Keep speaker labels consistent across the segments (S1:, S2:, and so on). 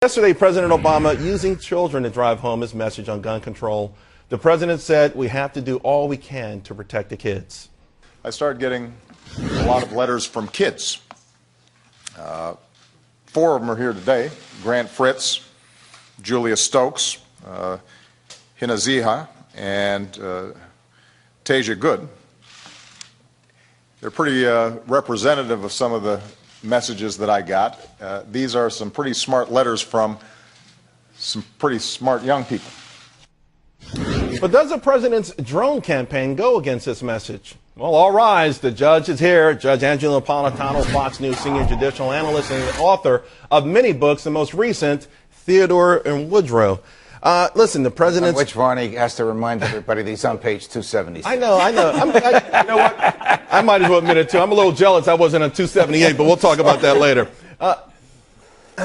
S1: Yesterday, President Obama using children to drive home his message on gun control. The president said we have to do all we can to protect the kids.
S2: I started getting a lot of letters from kids. 4 of them are here today. Grant Fritz, Julia Stokes, Hinaziha, and Tasia Good. They're pretty representative of some of the messages that I got. These are some pretty smart letters from some pretty smart young people.
S1: But does the president's drone campaign go against this message? Well, all rise. The judge is here. Judge Angela Napolitano, Fox News senior judicial analyst and author of many books, the most recent, Theodore and Woodrow. Listen, the president's...
S3: Which Varney has to remind everybody that he's on page 276.
S1: I know. You know what? I might as well admit it, too. I'm a little jealous I wasn't on 278, but we'll talk about that later.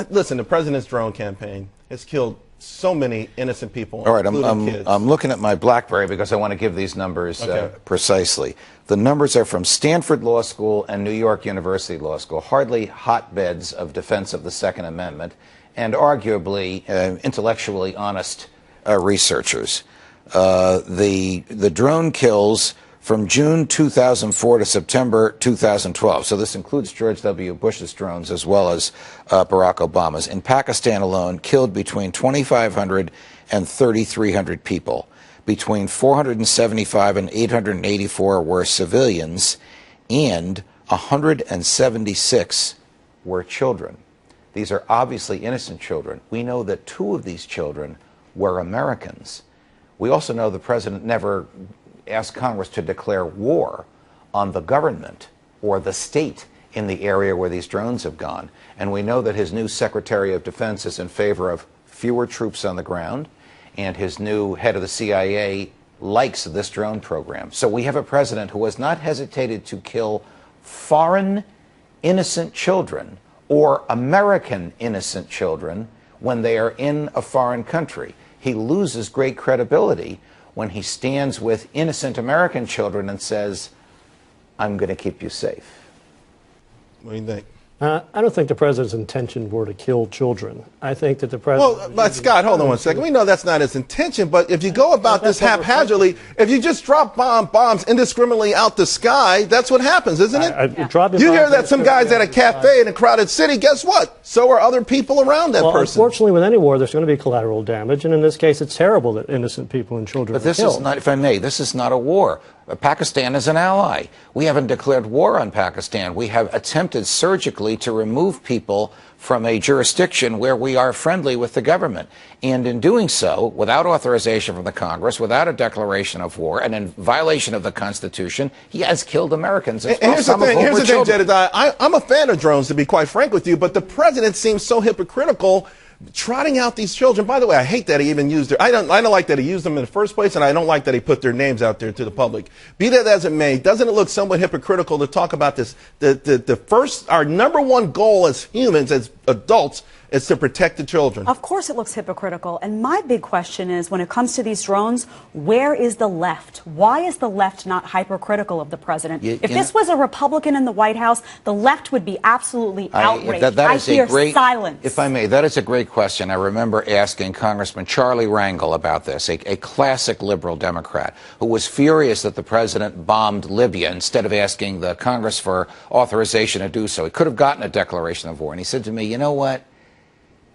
S1: Listen, the president's drone campaign has killed so many innocent people,
S3: all right,
S1: including kids.
S3: I'm looking at my BlackBerry because I want to give these numbers precisely. The numbers are from Stanford Law School and New York University Law School, hardly hotbeds of defense of the Second Amendment, and arguably intellectually honest researchers. The drone kills from June 2004 to September 2012. So this includes George W. Bush's drones as well as Barack Obama's. In Pakistan alone, killed between 2,500 and 3,300 people. Between 475 and 884 were civilians, and 176 were children. These are obviously innocent children. We know that 2 of these children were Americans. We also know the president never asked Congress to declare war on the government or the state in the area where these drones have gone. And we know that his new Secretary of Defense is in favor of fewer troops on the ground, and his new head of the CIA likes this drone program. So we have a president who has not hesitated to kill foreign innocent children or American innocent children when they are in a foreign country. He loses great credibility when he stands with innocent American children and says, I'm going to keep you safe.
S1: What do you think?
S4: I don't think the president's intention were to kill children. I think that the president...
S1: Well, but Scott, hold on one second. We know that's not his intention, but if you go about this haphazardly, if you just drop bombs indiscriminately out the sky, that's what happens, isn't it? You hear that some guy's at a cafe in a crowded city, guess what? So are other people around that person.
S4: Unfortunately, with any war, there's going to be collateral damage, and in this case, it's terrible that innocent people and children
S3: are killed. But this is not, if I may, this is not a war. Pakistan is an ally. We haven't declared war on Pakistan. We have attempted surgically to remove people from a jurisdiction where we are friendly with the government. And in doing so, without authorization from the Congress, without a declaration of war, and in violation of the Constitution, he has killed Americans.
S1: And here's the thing, Jedediah, I'm a fan of drones, to be quite frank with you, but the president seems so hypocritical trotting out these children. By the way, I hate that he even used their, I don't like that he used them in the first place, and I don't like that he put their names out there to the public. Be that as it may, doesn't it look somewhat hypocritical to talk about this? Our number one goal as humans, as adults, is to protect the children.
S5: Of course it looks hypocritical. And my big question is, when it comes to these drones, where is the left? Why is the left not hypercritical of the president? If this was a Republican in the White House, the left would be absolutely outraged. I hear silence.
S3: If I may, that is a great question. I remember asking Congressman Charlie Rangel about this, a classic liberal Democrat who was furious that the president bombed Libya instead of asking the Congress for authorization to do so. He could have gotten a declaration of war. And he said to me, you know what?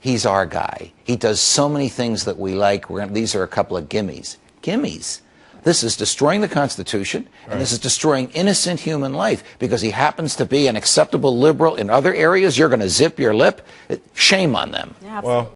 S3: He's our guy. He does so many things that we like. These are a couple of gimmies. Gimmies. This is destroying the Constitution, and this is destroying innocent human life because he happens to be an acceptable liberal in other areas. You're going to zip your lip. Shame on them.
S5: Yeah, absolutely.
S1: Well,